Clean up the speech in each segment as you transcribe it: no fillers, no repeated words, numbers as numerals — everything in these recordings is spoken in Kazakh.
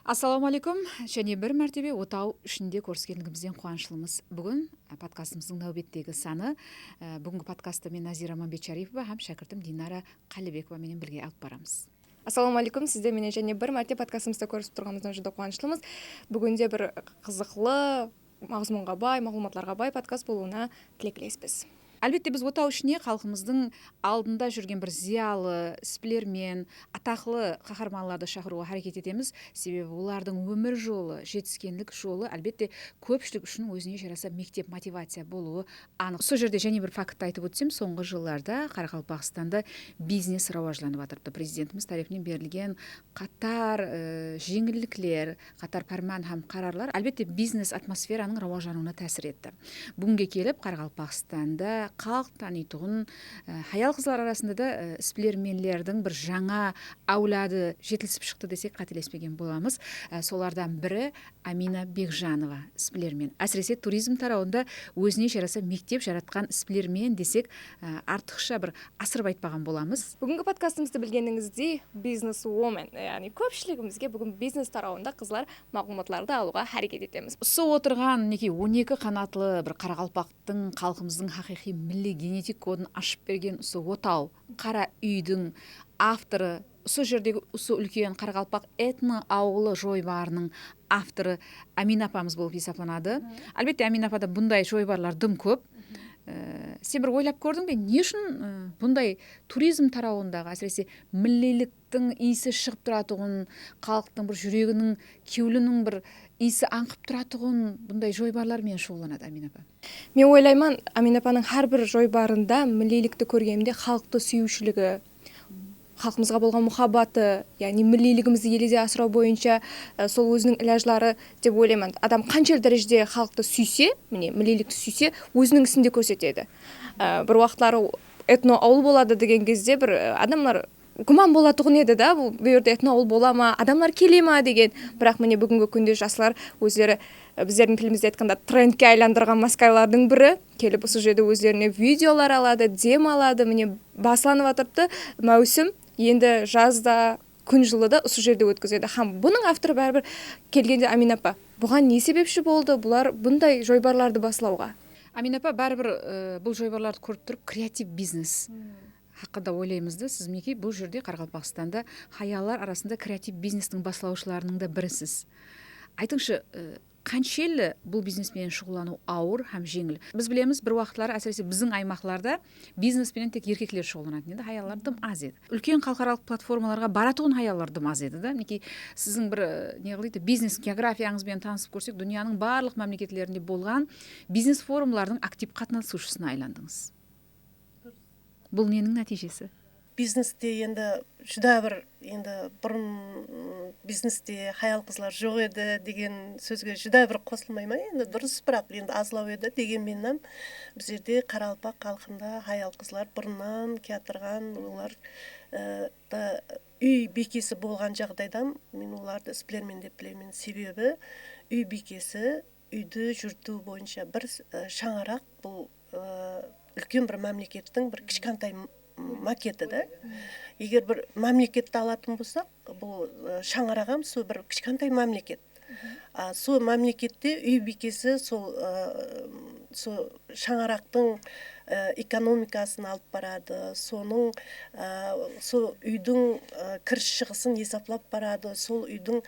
Ассаламу алейкум, және бір мәртебе отау ішінде көріскенімізден қуаныштымыз. Бүгін подкастымыздың нәубеттегі саны. Бүгінгі подкастты мен Назира Мамбетшарипова һәм шәкіртім Динара Қалибекова менен бірге алып барамыз. Ассаламу алейкум, сізде менен және бір мәрте подкастымызда көрісіп тұрғанымыздан жүдө қуаныштымыз. Бүгінде бір қызықлы, мазмұнға бай, мағлұматларға бай подкаст болуына тілектеспіз. Әлбетте біз отау ішіне халқымыздың алдында жүрген бір зиялы, іспілермен, атақлы қаһарманларды шақыруға харекет етеміз. Себебі олардың өмір жолы, жетіскенлік жолы әлбетте көпшілік үшін өзіне жараса мектеп мотивация болуы анық. Сол жерде және бір фактты айтып өтсем, соңғы жылларда Қарақалпақстанда бизнес рауажланып жатырды. Президентіміз тарапынан берілген қатар жеңілдіктер, қатар фарман һәм қарарлар әлбетте бизнес атмосфераның рауажлануына тәсір етті. Бүгінге келіп Қарақалпақстанда халық танитұғын хаял қызлар арасында да іспілерменлердің бір жаңа әулады жетілісіп шықты десек қателеспеген боламыз. Солардан бірі Амина Бекжанова іспілермен. Әсіресе туризм тарауында өзіне жараса мектеп жаратқан іспілермен десек артықша бір асырып айтпаған боламыз. Бүгінгі подкастымызды білгеніңіздей бизнес-вумен, яғни көпшілігімізге бүгін бизнес тарауында қызлар мағлұматларды алуға харекет етеміз. Осы отырған 12 қанатлы бір Қарақалпақтың халқымыздың хақиқи милли генетик кодын ашып берген осы отау қара үйдің авторы, осы жердегі осы үлкен Қарақалпақ этно ауылы жойбарының авторы Амина апамыз болып есептелінеді. Әлбетте Амина апада бұндай жойбарлар дым көп. Сен бір ойлап көрдің бе, не үшін бұндай туризм тарауындағы әсіресе миллиліктің иісі шығып тұратұғын, халықтың бір жүрегінің кеулінің бір иісі аңқып тұратұғын бұндай жойбарлармен шұғылданады Амина апа? Мен ойлаймын, Амина апаның әрбір жойбарында миллилікті көргенімде халықты сүюшілігі, халқымызға болған мұхаббаты, яғни миллилігімізді елезе асырау бойынша сол өзінің іләжлары деп ойлаймын. Адам қаншалық дәрежеде халықты сүйсе, міне миллилікті сүйсе, өзінің ісінде көрсетеді. Бір уақытлары этно ауыл болады деген кезде бір адамдар күмән болатұғын еді да, бұл жерде этно ауыл бола ма, адамдар келе ма деген. Бірақ міне бүгінгі күнде жастар өздері біздердің тілімізде айтқанда трендке айландырған маскалардың бірі келіп осы жерде өздеріне видеолар алады, дем алады. Міне басланып жатырды маусым. Енді жазда, күн жылыда осы жерде өткізеді. Бұның авторы бәрібір келгенде Амина апа, бұған не себепші болды бұлар бұндай жойбарларды баслауға? Амина апа, бәрібір бұл жойбарларды көріп тұрып креатив бизнес хақында ойлаймызды. Сіз мінекей бұл жерде Қарақалпақстанда хаялар арасында креатив бизнестің баслаушыларының да бірісіз. Айтыңшы, қаншелі бұл бизнеспен шұғылану ауыр һәм жеңіл? Біз білеміз, бір уақытлары әсіресе біздің аймақтарда бизнеспен тек еркектер шұғылданатын еді, хаялар дым аз еді. Үлкен халықаралық платформаларға баратұғын хаялар дым аз еді да. Мінекей сіздің бір бизнес географияңызбен танысып көрсек, дүнияның барлық мемлекеттерінде болған бизнес форумлардың актив қатынасушысына айландыңыз. Бұл ненің нәтижесі? Бизнесте енді жүдә бір бұрын бизнесте хаял қызлар жоқ еді деген сөзге жүдә бір қосылмай ма? Енді дұрыс, бірақ енді азлау еді дегенменен біз жерде Қарақалпақ халқында хаял қызлар бұрыннан келтірген, олар үй бекесі болған жағдайдан мен оларды іспілермен деп білемін. Себебі үй бекесі үйді жүрту бойынша бір шаңарақ, бұл үлкен бір мемлекеттің бір кішкентай макеті да. Егер бір мемлекетті алатын болсақ, бұл шаңырағам сол бір кішкентай мемлекет. Сол мемлекетте үй бекесі сол шаңырақтың экономикасын алып барады, соның сол үйдің кіріс шығысын есептеп барады, сол үйдің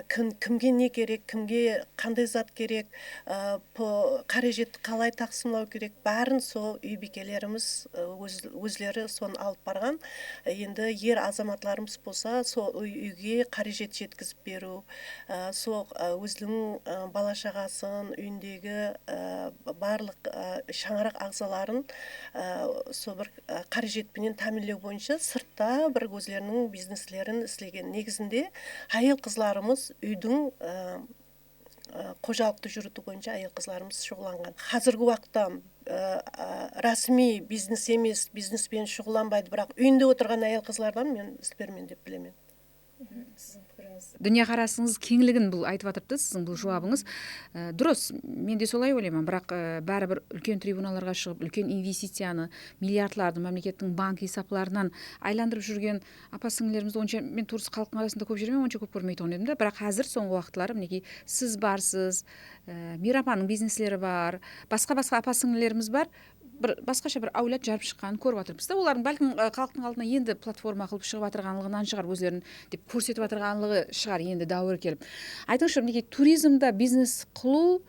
кімге не керек, кімге қандай зат керек, қаражетті қалай тақсымлау керек, бәрін сол үй бекелеріміз өзлері соны алып барған. Енді ер азаматларымыз болса, сол үйге қаражет жеткізіп беру, сол өзінің бала шағасын, үйіндегі барлық шаңырақ ағзаларын сол бір қаражетпенен тәмінлеу бойынша сыртта бір өзлерінің бизнеслерін істеген. Негізінде айыл қызларымыз үйдің қожалықты жүріту бойынша айыл қызларымыз шұғыланған. Қазіргі уақытта ресми бизнес емес, бизнеспен шұғыланбайды, бірақ үйінде отырған айыл қызлардан мен іспермен деп білемін. Дүние қарасыңыз кеңлігін бұл айтып жатырды сіздің бұл жауабыңыз. Дұрыс, мен де солай ойлаймын, бірақ бәрібір үлкен трибуналарға шығып, үлкен инвестицияны миллиардтарды мемлекеттің банк есапларынан айландырып жүрген апа сіңлілерімізді онша мен турист халықтың арасында көп жүрмеймін, онша көп көрмейтін едім да, бірақ қазір соңғы уақыттары мінекей сіз барсыз, Мира апаның бизнеслері бар, басқа апа сіңлілеріміз бар, бір басқаша бір әулет жарып шыққанын көріп жатырмыз да, олардың бәлкім халықтың алдына енді платформа қылып шығып жатырғанлығынан шығар, өздерін деп көрсетіп жатырғанлығы шығар енді дәуірі келіп. Айтыңызшы, мінекей туризмда бизнес қылу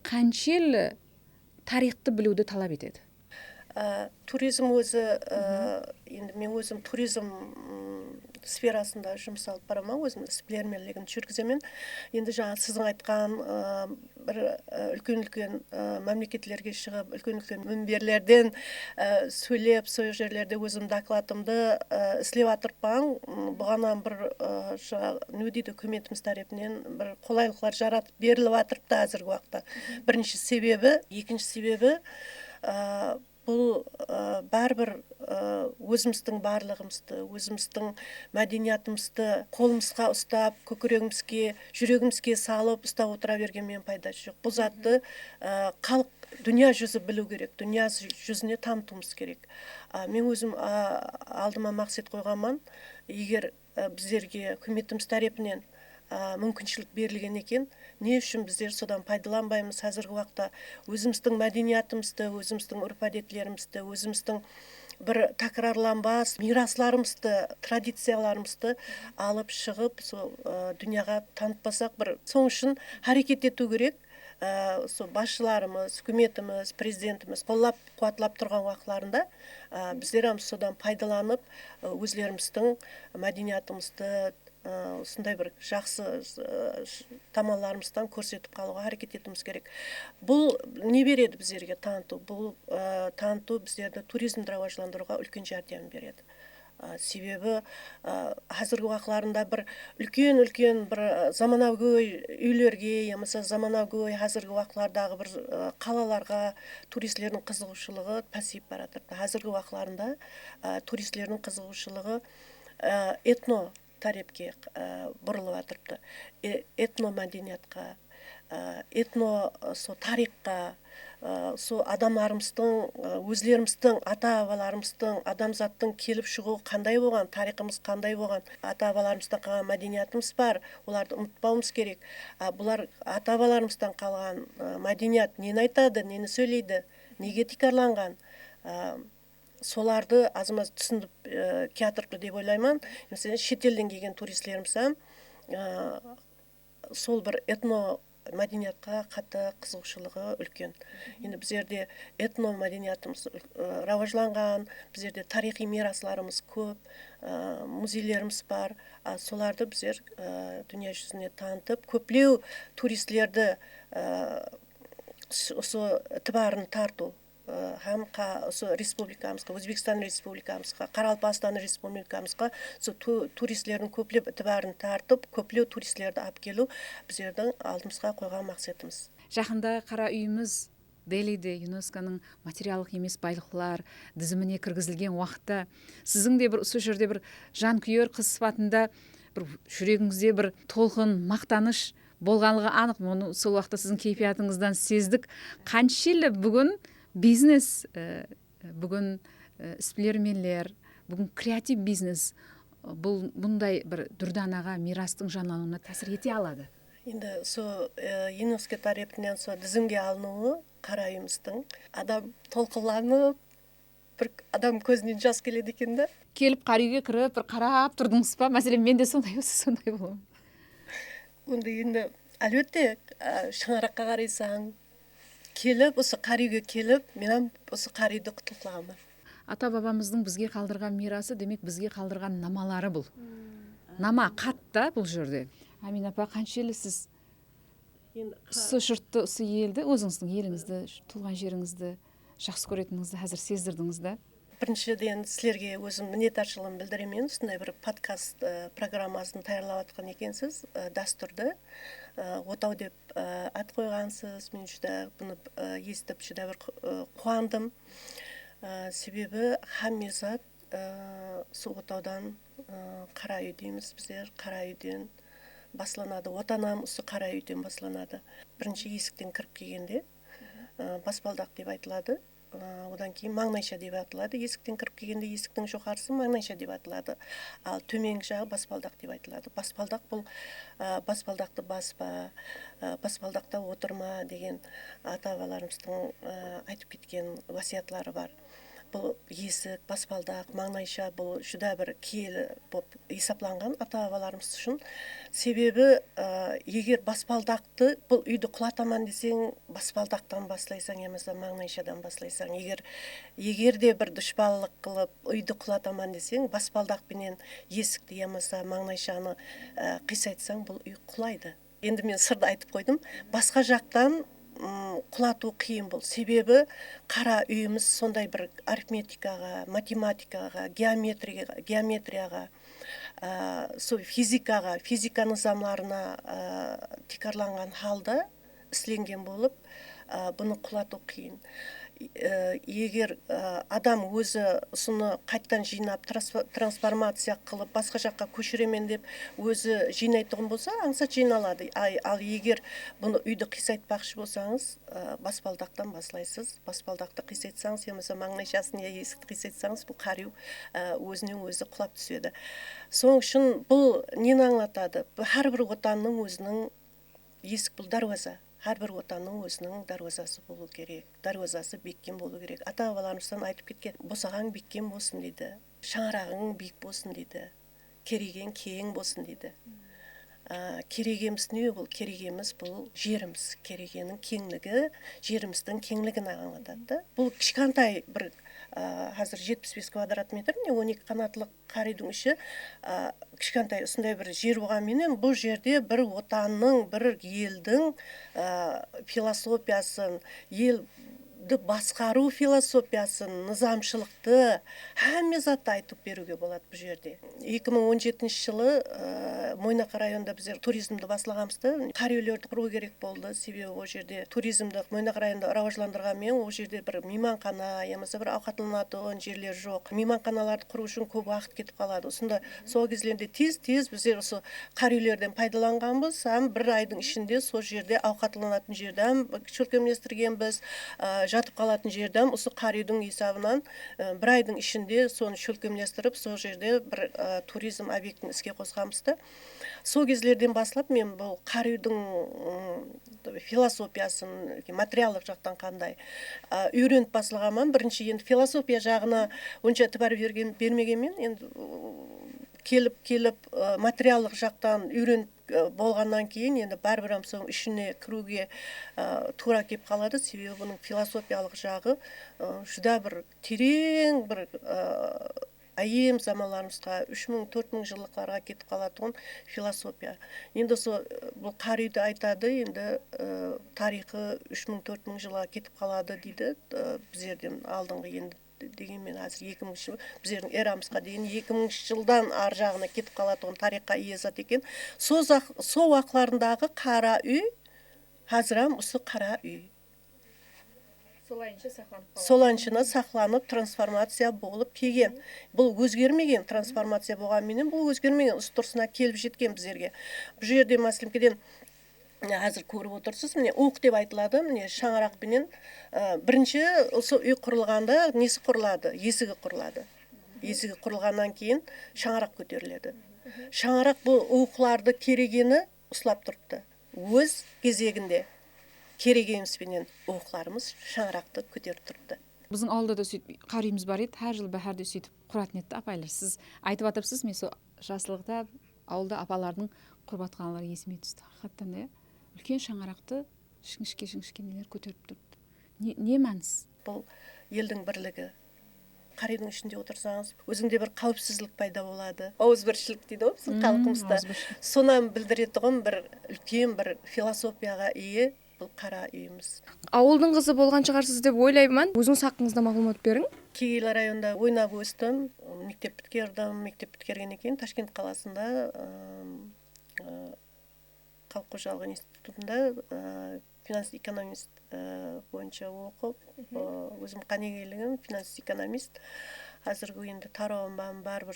қаншелі тарихты білуді талап етеді? Туризм өзі, енді мен өзім туризм сферасында жұмыс алып барамын, өзім сплермерлігін жүргіземін. Енді жаңа сіздің айтқан бір үлкен мемлекеттерге шығып, үлкен мінберлерден сөйлеп, сол жерлерде өзім докладымды істеп жатырмын. Бұғанан бір не дейді, үкіметіміз тарапынан бір қолайлылықтар жаратып беріліп жатырды қазіргі уақытта. Бірінші себебі, екінші себебі бұл бәрібір өзіміздің барлығымызды, өзіміздің мәдениетімізді қолымызға ұстап, көкірегімізге, жүрегімізге салып ұстап отыра бергенмен пайдасы жоқ. Бұл затты халық дүния жүзі білу керек, дүния жүзіне танытуымыз керек. Мен өзім алдыма мақсат қойғанмын, егер біздерге үкіметіміз тарапынан мүмкіншілік берілген екен, не үшін біздер содан пайдаланбаймыз? Қазіргі уақытта өзіміздің мәдениетімізді, өзіміздің үрп-әдеттерімізді, өзіміздің бір такрарланбас мирасларымызды, традицияларымызды алып шығып, сол дүнияға танытпасақ, бір соң үшін харекет ету керек. Сол басшыларымыз, үкіметіміз, президентіміз қолдап қуатлап тұрған уақытларында біздер содан пайдаланып, өзлеріміздің мәдениетімізді осындай бір жақсы тамаларымыздан көрсетіп қалуға харекет етуіміз керек. Бұл не береді біздерге таныту? Бұл таныту біздерді туризмді рауажландыруға үлкен жәрдем береді. Себебі қазіргі уақытларында бір үлкен бір заманауи үйлерге, ямаса заманауи қазіргі уақытлардағы бір қалаларға туристердің қызығушылығы пасиып баратыр. Қазіргі уақытларында туристердің қызығушылығы этно тарепке бұрылып жатырды. Этно мәдениетқа, этно тарихқа, адамдарымыздың, өзлеріміздің, ата-бабаларымыздың, адамзаттың келіп шығуы қандай болған, тарихымыз қандай болған, ата-бабаларымыздан қалған мәдениетіміз бар, оларды ұмытпауымыз керек. Бұлар ата-бабаларымыздан қалған мәдениет нені айтады, нені сөйлейді, неге текарланған, соларды азымаз түсініп келатырды деп ойлаймын. Mesela шетелден келген туристеріміз сол бір этно мәдениетқа қатты қызығушылығы үлкен. Енді біздерде этно мәдениетіміз рауажланған, біздерде тарихи мирасларымыз көп, музейлеріміз бар. Соларды біздер дүния жүзіне танытып, көплеу туристерді тібарын тарту. Ham республикамызға, Өзбекстан республикамызға, Қарақалпақстан республикамызға туристердің көплеп ітібарын тартып, көплеу туристерді алып келу біздердің алдымызға қойған мақсатымыз. Жақында қара үйіміз Делиде ЮНЕСКО-ның материалдық емес байлықтар тізіміне кіргізілген уақытта сіздің де бір сол жерде бір жанкүйер қыз сыпатында бір жүрегіңізде бір толқын, мақтаныш болғанлығы анық. Оны сол уақытта сіздің кейпиятыңыздан сездік. Қаншелі бүгін бизнес, бүгін сплермендер, бүгін креатив бизнес бұндай бір дүрданаға, мирастың жанлануына тәсір ете алады? Енді ЮНЕСКО тарапынан тізімге алынуы қара үйіміздің адам толқыланып, бір адам көзінен жас келеді екен да. Келіп қара үйге кіріп, бір қарап тұрдыңыз ба? Мәселен, мен де сондай боламын. Онда енді әлбетте шаңыраққа қарайсаң, келіп, осы қариге келіп, мен осы қариды құтылғанмын. Ата-бабамыздың бізге қалдырған мирасы, демек бізге қалдырған намалары бұл. Нама қатта бұл жерде. Амина апа, қаншелі сіз осы жұртты, осы елді, өзіңіздің еліңізді, туған жеріңізді жақсы көретініңізді қазір сездірдіңіз да? Біріншіден сіздерге өзім мінетаршылығын білдіремін. Осындай бір подкаст программасын таярлап жатқан екенсіз, дәстүрді отау деп ат қойғансыз. Мен жүдә бұны естіп жүдә бір қуандым. Себебі һәм зат Суғытаудан Қара үй дейміз біздер. Қара үйден басланады. Отанам осы Қара үйден басланады. Бірінші есіктен кіріп келгенде баспалдақ деп айтылады. Одан кейін маңнайша деп атылады. Есіктен кіріп келгенде есіктің жоғарысы маңнайша деп атылады. Ал төменгі жағы баспалдақ деп айтылады. Баспалдақ бұл баспалдақты баспа, баспалдақта отырма деген ата-бабаларымыздың айтып кеткен уасиятлары бар. Бұл есік, баспалдақ, маңнайша бұл жүда бір киелі болып есапланған ата-бабаларымыз үшін. Себебі егер баспалдақты бұл үйді құлатаман десең, баспалдақтан баслайсаң, емесі маңнайшадан баслайсаң. Егер де бір дұшпаллық қылып үйді құлатаман десең, баспалдақпенен есікті емесі маңнайшаны қисайтсаң, бұл үй құлайды. Енді мен сырды айтып қойдым. Басқа жақтан құлату қиын бұл. Себебі қара үйіміз сондай бір арифметикаға, математикаға, геометрияға, физика нызамларына текарланған халда ісленген болып, бұны құлату қиын. Егер адам өзі соны қайттан жинап, трансформация қылып, басқа жаққа көшіремен деп өзі жинайтұғын болса, аңсат жиналады. Ал егер бұны үйді қисайтпақшы болсаңыз, баспалдақтан баслайсыз. Баспалдақты қисайтсаңыз, емесі маңнайшасын я есікті қисайтсаңыз, бұл қара үй өзінен өзі құлап түседі. Соның үшін бұл нені аңлатады? Әрбір отанның өзінің есік бұл даруаза. Әрбір отанның өзінің даруазасы болу керек. Даруазасы беккен болу керек. Ата-бабаларымыздан айтып кеткен, босағаң беккен болсын дейді. Шаңырағың биік болсын дейді. Кереген кең болсын дейді. Керегеміз не бұл? Керегеміз бұл жеріміз. Керегенің кеңлігі, жеріміздің кеңлігін аңлатады. Бұл кішкентай бір қазір 75 квадрат метр, 12 қанатлық қара үйдің іші кішкентай осындай бір жер болғанменен бұл жерде бір отанның, бір елдің философиясын, елді басқару философиясын, нызамшылықты әмме затты айтып беруге болады бұл жерде. 2017 жылы Мойнаққа районында біздер туризмді басылағамызды, қара үйлерді құру керек болды. Себебі ол жерде туризмді Мойнаққа районында рауажландырғанмен, ол жерде бір мейманхана, емесі бір ауқатланатын жерлер жоқ. Мейманханаларды құру үшін көп уақыт кетіп қалады. Осында сол кездерде тез біздер осы қара үйлерден пайдаланғанбыз, бір айдың ішінде сол жерде ауқатланатын жерден шөлкемлестіргенбіз, жатып қалатын жерден осы қара үйдің есабынан бір айдың ішінде соны шөлкемлестіріп, сол жерде бір туризм объектін іске қосқанбызды. Сол кездерден басылап мен бұл қара үйдің философиясын, материалдық жақтан қандай үйреніп басылғанмын. Бірінші енді философия жағына онша тібар бермегенмен, енді келіп материалдық жақтан үйреніп болғаннан кейін енді бәрбір соң ішіне кіруге тура кеп қалады. Себебі бұның философиялық жағы жүда бір терең бір айым заманларымызға 3000-4000 жылдықтарға кетіп қалатұғын философия. Енді бұл қара үйді айтады, енді тарихы 3000-4000 жылға кетіп қалады дейді. Біздерден алдыңғы енді дегенмен қазір 2000 жыл, біздердің эрамызға дейін 2000 жылдан ар жағына кетіп қалатұғын тарихқа ие зат екен. Сол уақытларындағы қара үй, қазірам осы қара үй. Солайыншына сақланып трансформация болып келген. Бұл өзгермеген трансформация болғанменен, бұл өзгермеген ұстырсына келіп жеткен біздерге. Бұл жерде мәселемкеден қазір көріп отырсыз, міне уық деп айтылады, міне шаңырақпенен бірінші осы үй құрылғанда несі құрылады? Есігі құрылады. Есігі құрылғаннан кейін шаңырақ көтеріледі. Шаңырақ бұл уықларды керегені ұслап тұрыпты. Өз кезегінде керегемізбенен уықларымыз шаңырақты көтеріп тұрыпты. Біздің ауылда да сөйтіп қара үйіміз бар еді, әр жыл бәһәрде сөйтіп құратын еді апайлар. Сіз айтып жатырсыз, мен сол жасылықта ауылда апалардың құрып атқанлары есіме түсті. Хаттан да үлкен шаңырақты шіңішке нелер көтеріп тұрды. Не мәнісі? Бұл елдің бірлігі. Қара үйдің ішінде отырсаңыз, өзіңде бір қауіпсіздік пайда болады. Ауызбіршілік дейді ғой біздің халқымызда. Сонан білдіретұғын бір үлкен бір философияға ие бұл қара үйіміз. Ауылдың қызы болған шығарсыз деп ойлаймын. Өзіңіз хақыңызда мағлұмат берің. Кегейлі районда ойнап өстім, мектеп біткердім. Мектеп біткергеннен кейін Ташкент қаласында халық қожалығы институтында финанс экономист боюнча окуп, өзүм канегелигим финансист экономист. Азыркы енді тарауым баары бир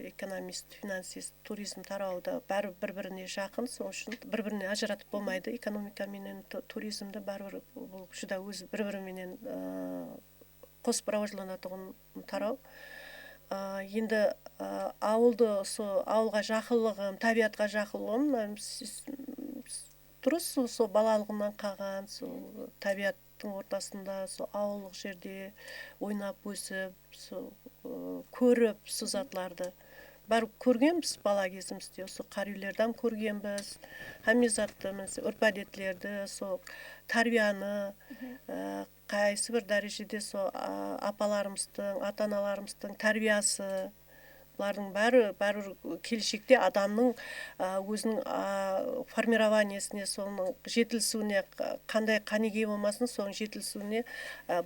экономист, финансист, туризм тарауда баары бири-бирине жакын, сол үчүн бири-бирине ажыратып болмайды. Экономика менен туризмди баары бир бул жуда өзү бири-бири менен косуп раважланатыгын тарау. Енді ауылды ауылға жақынлығым, табиғатқа жақынлығым дұрыс, сол балалығымнан қалған, сол табиғаттың ортасында, сол ауылдық жерде ойнап өсіп, сол көріп сол затларды барып көргенбіз бала кезімізде, сол қар үйлерден көргенбіз, хамме затты, үрп әдетлерді, сол тарбияны, қайсы бір дәрежеде сол апаларымыздың, ата-аналарымыздың тәрбиясы, бұлардың бәрі келешекте адамның өзінің формированиесіне, соның жетілісуіне, қандай қанегей болмасын, соның жетілісуіне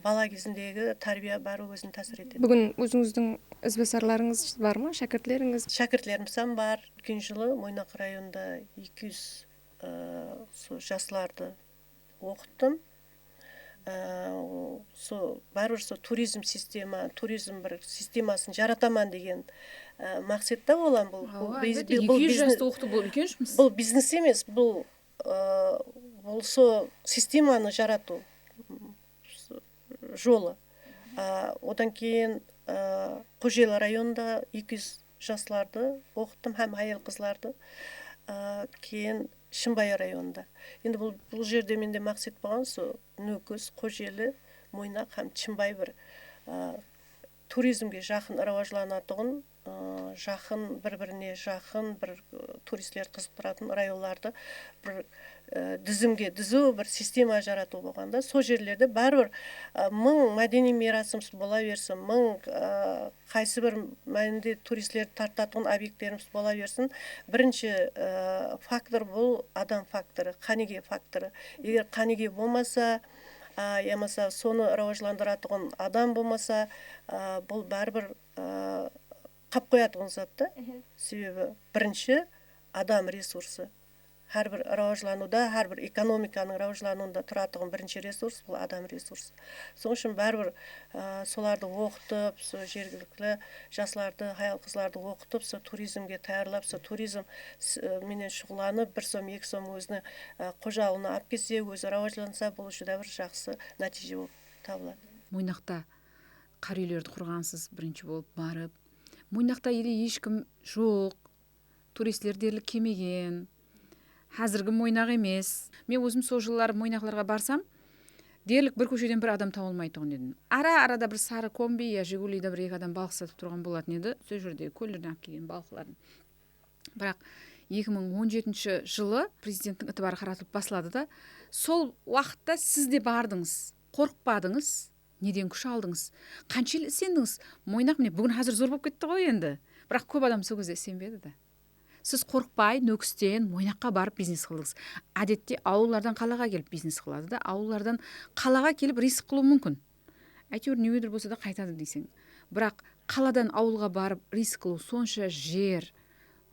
бала кезіндегі тәрбия бәрі өзін тәсір етеді. Бүгін өзіңіздің ізбасарларыңыз бар ма, шәкіртлеріңіз? Шәкіртлерім бар. Өткен жылы Мойнақ районында 200 жастарды оқыттым. Бәрібір туризм бір системасын жаратаман деген мақсатта болам. Бұл 200 жасты оқыту бұл үлкен жұмыс. Бұл бизнес емес, бұл системаны жарату жолы. Одан кейін Қожелі районында 200 жастарды оқыттым, һәм айел қызларды. Кейін Шымбай районында. Енді бұл жерде менде мақсат болған, Нөкөз, Қожелі, Мойнақ һәм Шымбай бір туризмге жақын раважланатығын, жақын, бір-біріне жақын бір туристлер қызықтыратын районларды бір дізу бір система жарату болғанда, сол жерлерде бәрібір мың мәдени мерасымыз бола берсін, мың қайсы бір мәнінде туристлер тартатын объекттеріміз бола берсін. Бірінші фактор бұл адам факторы, қанеге факторы. Егер қанеге болмаса, ямаса соны раважландыратығын адам болмаса, бұл бәрібір қап қоятығын затты. Себебі бірінші адам ресурсы. Әрбір раважлануда, әрбір экономиканың раважлануында тұратығын бірінші ресурс бұл адам ресурсы. Соң үшін бәрібір соларды оқытып, жергілікті жастарды, аял қызларды оқытып, туризмге таярлап, туризм менен шұғыланып, 1 сом, 2 сом өзіне қожалығына алып келсе, өзі раважланса, бұл жүда бір жақсы нәтиже болып табылады. Мойнақта қар үйлерді құрғансыз бірінші болып барып, Мойнақта ешкім жоқ, туристлер дерлік келмеген. Қазіргі Мойнақ емес. Мен өзім сол жыллар Мойнақларға барсам, дерлік бір көшеден бір адам табылмайтұғын едім. Ара-арада бір сары комби, я Жигулида бір екі адам балық сатып тұрған болатын еді, сол жерде көлдерден алып келген балықларын. Бірақ 2017 жылы президенттің ітібары қаратылып басылады да, сол уақытта сіз де бардыңыз, қорықпадыңыз, неден күш алдыңыз, қанша ел сендіңіз? Мойнақ міне бүгін қазір зор болып кетті ғой енді, бірақ көп адам сол кезде сенбеді да. Сіз қорықпай Нөкістен Мойнаққа барып бизнес қылдыңыз. Әдетте ауылдардан қалаға келіп бизнес қылады да, ауылдардан қалаға келіп риск қылуы мүмкін. Әйтеуір неудір болса да қайтады дейсің. Бірақ қаладан ауылға барып риск қылу сонша жер,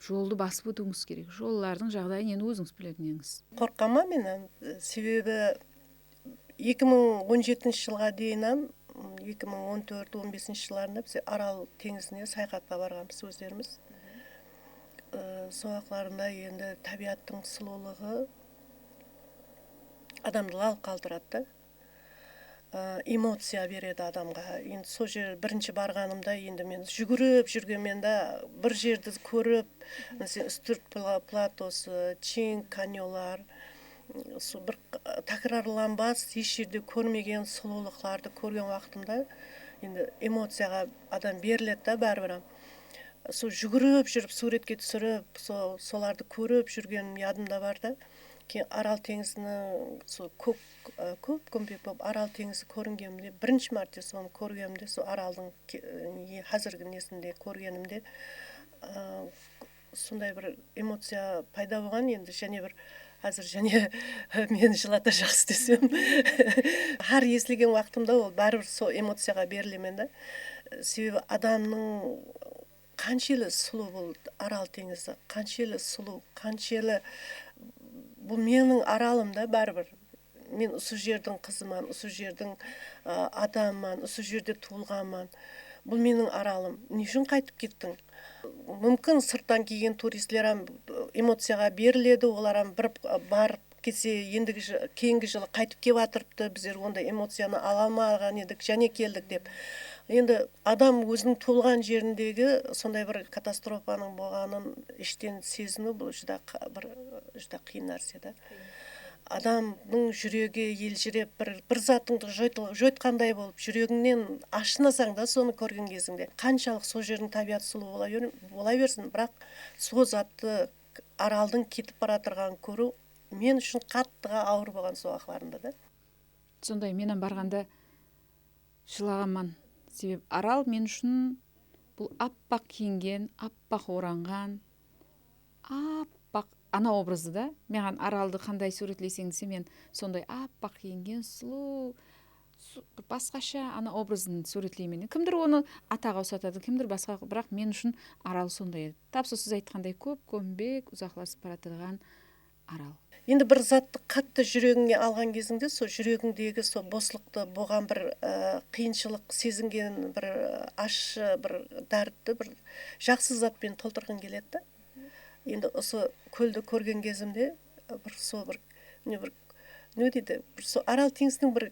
жолды басып өтуіңіз керек. Жолдардың жағдайын енді өзіңіз білетін едіңіз. Қорқама мен, себебі 2017 жылға дейін 2014-15 жыларында біз Арал теңізіне саяхатқа барғанбыз өздеріміз. Соғақларында енді табиғаттың сұлулығы адамды лал қалдырады, эмоция береді адамға. Енді сол жер бірінші барғанымда енді мен жүгіріп жүргенменде бір жерді көріп, үстірт платосы, Чин каньолар, бір тәкрарланбас еш жерде көрмеген сұлулықтарды көрген уақытымда енді эмоцияға адам беріледі да бәрібір. Сол жүгіріп жүріп, суретке түсіріп, соларды көріп жүрген ядымда бар да. Кейін Арал теңізінің көп болып Арал теңізі көрінгенімде, бірінші мәрте соны көргенімде, сол Аралдың қазіргі несінде көргенімде сондай бір эмоция пайда болған. Енді және бір қазір мені жылата жақсы десем, har естілген уақытымда ол бәрібір сол эмоцияға берілемен да. Себебі адамның қаншелі сұлу бұл Арал теңізі, қаншелі сұлу, қаншелі бұл менің аралымда бәрібір мен осы жердің қызыман, осы жердің адамман, осы жерде туылғанман. Бұл менің аралым. Не үшін қайтып кеттің? Мүмкін сырттан келген туристлер эмоцияға беріледі, олар бір барып келсе, кейінгі жылы қайтып келіп жатырыпты, біздер ондай эмоцияны ала алмаған едік, және келдік деп. Енді адам өзінің туылған жеріндегі сондай бір катастрофаның болғанын іштен сезіну, бұл жүда қиын нәрсе да. Адамның жүрегі елжіреп, бір затыңды жойтқандай болып, жүрегіңнен ашынасаң да соны көрген кезіңде. Қаншалық сол жердің табиғаты сұлу бола берсін, бірақ сол затты аралдың кетіп бара тұрғанын көру мен үшін қаттыға ауыр болған сол уақытларында да. Сондай менен барғанда жылағанман. Себеп арал мен үшін бұл аппақ киінген, аппақ оранған, аппақ ана образы да. Маған аралды қандай суретлесең десе, мен сондай аппақ киінген, сұлу, басқаша ана образын суретлеймін. Кімдір оны атаға ұсатады, кімдір басқа, бірақ мен үшін арал сондай. Тапсы сіз айтқандай көп көмбек ұзақласып бара тұрған арал. Енді бір затты қатты жүрегіңе алған кезіңде, сол жүрегіңдегі сол босылықты, болған бір қиыншылық сезінген бір ащы, бір дәртті, бір жақсы затпен толтырғың келеді. Енді осы көлді көрген кезімде не дейді, Арал теңізінің бір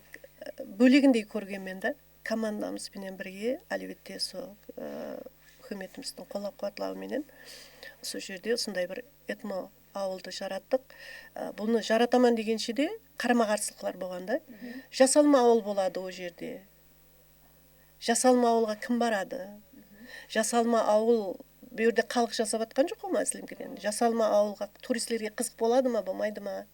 бөлегіндей көргенмен да, командамызбенен бірге әлеуетте сол үкіметіміздің қолдау қуатлауыменен сол жерде сондай бір этно ауылды жараттық. Бұны жаратаман дегенше де қарама-қарсылықтар болғанда, жасалма ауыл болады о жерде. Жасалма ауылға кім барады? Жасалма ауыл бұл жерде халық жасап атқан жоқ ма әсілімкеден? Жасалма ауылға туристерге қызық болады ма, болмайды ма?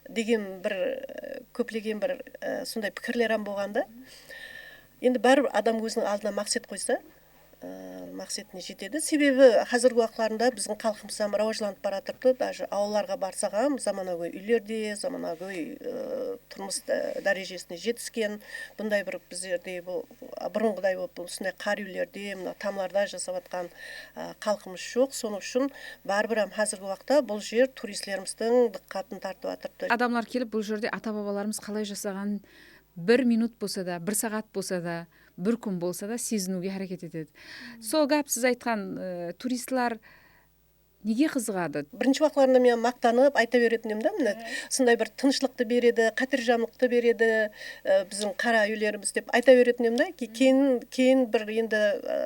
Деген бір көплеген бір сондай пікірлер болғанда, енді бәрі адам өзінің алдына мақсат қойса, мақсатына жетеді. Себебі қазіргі уақытларында біздің халқымыз рауажланып бара жатырды. Даже ауылдарға барсақ, заманауи үйлерде, заманауи тұрмыс дәрежесіне жетіскен, бұндай бір біздерде бұрынғыдай болып осындай қар үйлерде, мына тамларда жасап жатқан халқымыз жоқ. Соның үшін бәрібір қазіргі уақытта бұл жер туристеріміздің диққатын тартып жатырды. Адамлар келіп бұл жерде ата-бабаларымыз қалай жасаған, бір минут болса да, бір сағат болса да, бір күн болса да сезінуге харекет етеді. Сол гәп сіз айтқан туристлар неге қызығады? Бірінші уақытларында мен мақтанып айта беретінім да, міне сондай бір тыныштықты береді, қатыржамлықты береді, біздің қара үйлеріміз деп айта беретінім да. Кейін бір енді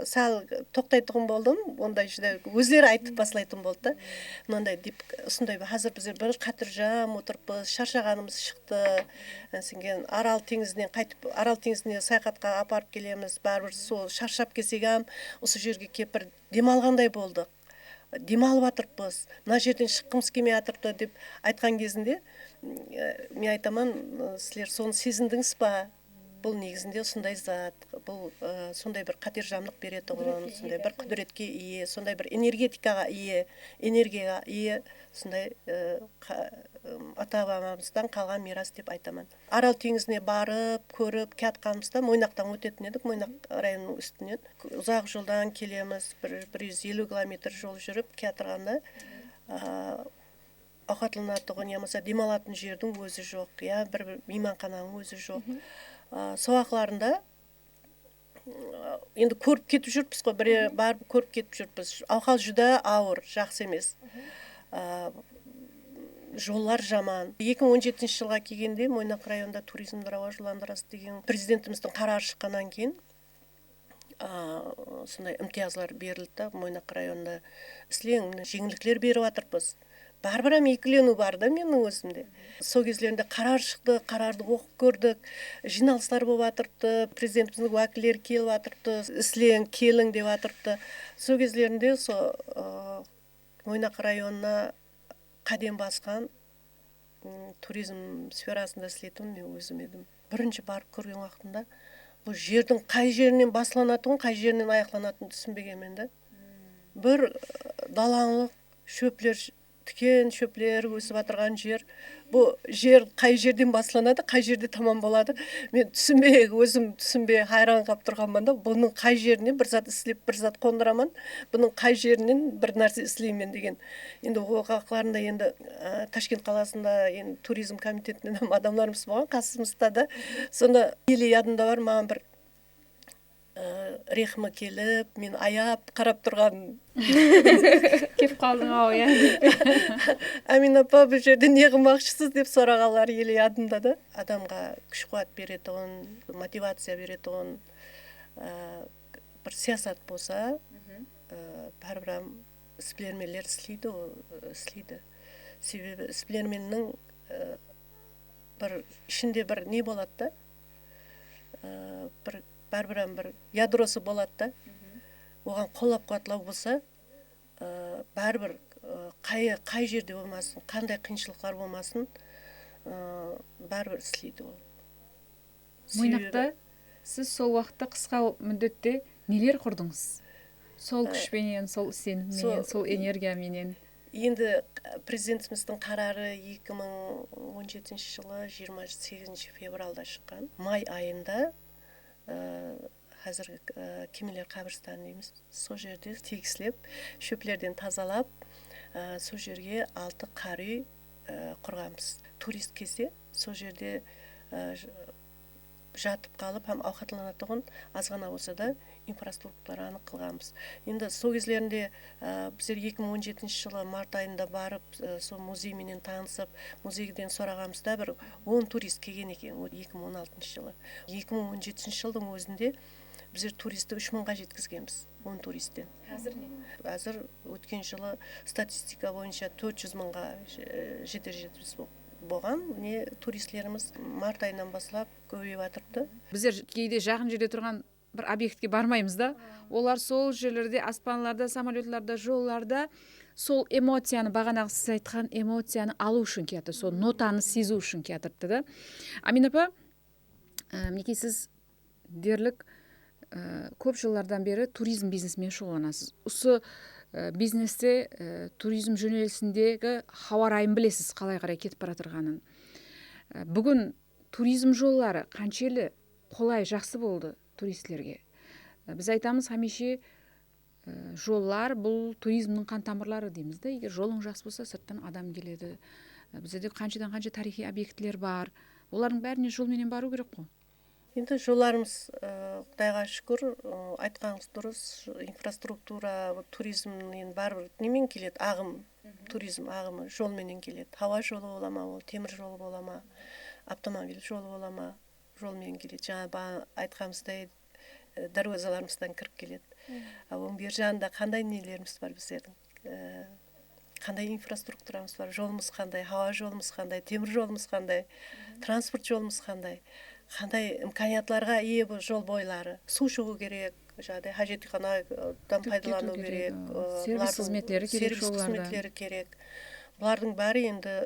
сәл тоқтайтұғым болдым, ондай жүзде өздері айтып басылайтын болды да. Мынандай деп сондай қазір біздер бір қатыржам отырыппыз, шаршағанымыз шықты. Сенген Арал теңізіне саяхатқа апарып келеміз, бәрібір сол шаршап келсек осы жерге келіп бір демалғандай болдық. Демалып жатырпыз, мына жерден шыққымыз келмей жатырды деп айтқан кезінде мен айтаман, сілер соны сезіндіңіз ба? Бұл негізінде сондай зат, бұл сондай бір қатержамлық береді оған, сондай бір құдіретке ие, сондай бір энергетикаға ие, энергияға ие, сондай ата-бабамыздан қалған мирас деп айтаман. Арал теңізіне барып, көріп, келатқанымызда Мойнақтан өтетін едік, Мойнақ районының үстінен. Ұзақ жолдан келеміз, 150 километр жол жүріп келатырғанда, ауқатланатұғын, ямаса демалатын жердің өзі жоқ, бір мейманхананың өзі жоқ. Соғақларында енді көріп кетіп жүрпіз қой, барып көріп кетіп жүрпіз. Ауқал жүда ауыр, жақсы емес. Жоллар жаман. 2017 жылға келгенде Мойнақ районында туризмді рауажландырасыз деген президентіміздің қарары шыққаннан кейін сондай имтиязлар берілді. Мойнақ районында жеңілдіктер беріп жатырпыз. Барбарам екілену бар да менің өзімде. Сол кезлерінде қарар шықты, қарарды оқып көрдік, жиналыстар болып жатырды, президентіміздің уәкілдері келіп жатырды, келің деп жатырды. Сол кезлерінде Мойнақ районына қадем басқан туризм сферасында істейтін мен өзім едім. Бірінші барып көрген уақытында бұл жердің қай жерінен басыланатынын, қай жерінен аяқланатынын түсінбегенмен да. Бір далаңлық шөплер тікен шөплер өсіп жатырған жер. Бұл жер қай жерден басыланады, қай жерде тамам болады. Мен өзім түсінбей хайран қалып тұрғанмын да, бұның қай жерінен бір зат істеп, бір зат қондырамын, бұның қай жерінен бір нәрсе істеймін деген. Енді оқақларында енді Ташкент қаласында енді туризм комитетінен адамдарымыз болған, қасымызда да. Сонда еле ядымда бар, маған бір рехмі келіп, мен аяп қарап тұрған. Кеп қалдың ау, иә. Амина апа, бұл жерде не қылмақшысыз деп сұрағалар еле ядымда да. Адамға күш қуат беретұғын, мотивация беретұғын бір саясат болса, бәрібір сплермелер істейді. Себебі сплерменнің бір ішінде бір не болады да, бәрібір ядросы болады да, оған қолап қуатлау болса, бәрібір қай жерде болмасын, қандай қиыншылықтар болмасын, бәрібір істейді ол. Мойнақта сіз сол уақытта қысқа мүддетте нелер құрдыңыз? Сол күшпенен, сол сенімменен, сол энергияменен. Енді президентіміздің қарары 2017 жылы 28 февралда шыққан. Май айында қазір кемелер қабірстаны дейміз. Сол жерде тегіслеп, шөплерден тазалап, сол жерге 6 қар үй құрғанбыз. Турист кезде сол жерде жатып қалып, һәм ауқатланатұғын азғана болса да инфраструктураны қылғанбыз. Енді сол кезлерінде біздер 2017 жылы март айында барып, сол музейменен танысып, музейден сұрағанбызда бір 10 турист келген екен 2016 жылы. 2017 жылдың өзінде біздер туристі 3000-ға жеткізгенбіз, 10 туристтен. Қазір не? Қазір өткен жылы статистика бойынша 400 мыңға жетер-жетпес болған. Туристлеріміз март айынан басылап көбейіп жатырды. Біздер кейде жақын жерде тұрған бір объектке бармаймыз да, олар сол жерлерде, аспанларда, самолетларда, жолларда сол эмоцияны, бағанағы сіз айтқан эмоцияны алу үшін келеді, сол нотаны сезу үшін келеді да. Амина апа, мінекей сіз дерлік көп жылдардан бері туризм бизнесімен шұғылданасыз. Осы бизнесте туризм жөнелісіндегі хауа райын білесіз, қалай қарай кетіп бара жатырғанын. Бүгін туризм жоллары қаншелі қолай, жақсы болды туристерге. Біз айтамыз, хәмеше жоллар бұл туризмнің қан тамырлары дейміз да. Егер жолың жақсы болса, сырттан адам келеді. Бізде қаншадан қанша тарихи объектілер бар. Олардың бәріне жолменен бару керек қой. Енді жоларымыз, Құдайға шүкір, айтқаныңыз дұрыс, инфраструктура, туризмнен бәрібір немен келеді? Ағым, туризм ағымы жолменен келеді. Хауа жолы бола ма, ол темір жолы бола ма, автомобиль жолы бола ма, жолмен келеді. Жаңа айтқанымыздай дәруазаларымыздан кіріп келеді. Оның бер жағында қандай нелеріміз бар біздердің? Қандай инфраструктурамыз бар? Жолымыз қандай, хауа жолымыз қандай, темір жолымыз қандай, транспорт жолымыз қандай? Қандай имканиятларға ие бұл жол бойлары? Су шығу керек, жаңағыдай хажетханадан пайдалану керек, сервис қызметтері керек. Бұлардың бәрі енді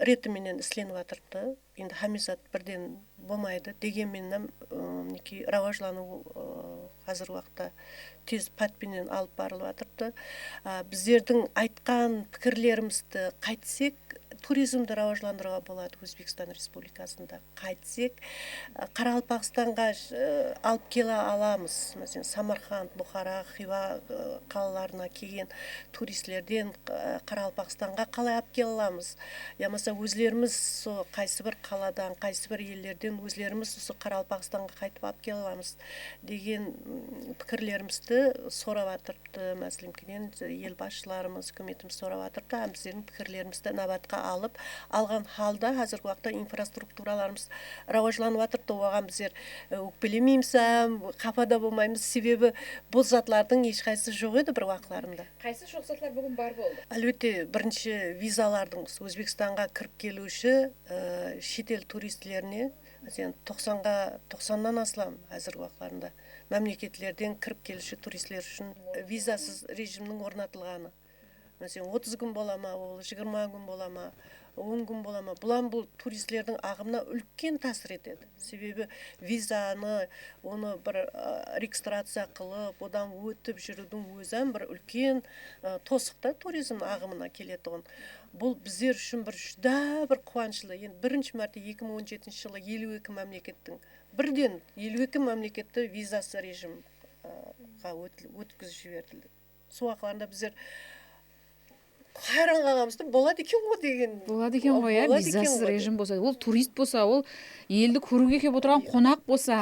ретіменен ісленіп жатырды. Енді хамизат бірден болмайды. Дегенмен рауажлану қазір уақытта тез пәтпенен алып барылып жатырды. Біздердің айтқан пікірлерімізді қайтсек, туризмді рауажландыруға болады Өзбекстан Республикасында. Қайтсек, Қарақалпақстанға алып келе аламыз. Мәселен, Самарқанд, Бұхара, Хива қалаларына келген туристлерден Қарақалпақстанға қалай алып келе аламыз? Ямаса өзлеріміз қайсы бір қаладан, қайсы бір елдерден өзлеріміз Қарақалпақстанға қайтып алып келе аламыз деген пікірлерімізді сұрап жатырды. Мәселен, ел басшыларымыз, үкіметіміз сұрап жатырды. Біздердің пікірлерімізді набатқа алған халда қазіргі уақытта инфраструктураларымыз рауажланып жатырды. Оған біздер өкпелемейміз, қапада болмаймыз. Себебі бұл затлардың ешқайсысы жоқ еді бір уақытларында. Қайсы жоқ затлар бүгін бар болды? Әлбетте, бірінші визалардың Өзбекстанға кіріп келуші шетел туристлеріне 90-нан асылам қазіргі уақытларында мемлекетлерден кіріп келуші туристлер үшін визасыз режимнің орнатылғаны. Мәселен 30 күн бола ма, ол 20 күн бола ма, 10 күн бола ма, бұл туристердің ағымына үлкен тәсір етеді. Себебі визаны, оны бір регистрация қылып, одан өтіп жүрудің өзі бір үлкен тосықта туризм ағымына келетұғын. Бұл біздер үшін бір жүда бір қуаншылы. Енді бірінші мәрте 2017 жылы 52 мемлекеттің, бірден 52 мемлекетті визасы режимға өткізіп жіберілді. Сол ақыларында біздер қайран қалғанымызды болады екен ғой деген. Болады екен ғой, визасыз режим болса, ол турист болса, ол елді көруге келіп отырған қонақ болса.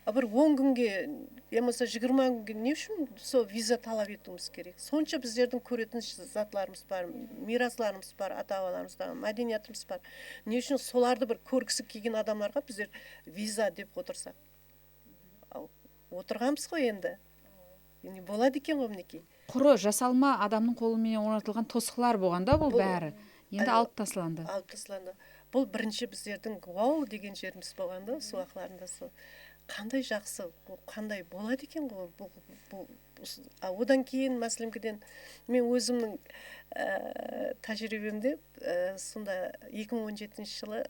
Бір 10 күнге, емаса 20 күнге не үшін сол виза талап етуіміз керек? Сонша біздердің көретін затларымыз бар, мирасларымыз бар, ата-бабаларымыз бар, мәдениетіміз бар. Не үшін соларды бір көргісі келген адамдарға біздер виза деп отырсақ? Отырғанбыз ғой енді. Болады екен ғой мінекей. Құры жасалма адамның қолымен орнатылған тосқылар болғанда бұл бәрі енді алып тасталанды. Бұл бірінші біздердің вау деген жеріміз болғанда, сол ақыларында сол қандай жақсы, қандай болады екен ғой. Одан кейін мәселемкеден мен өзімнің тәжірибемде сонда 2017 жылы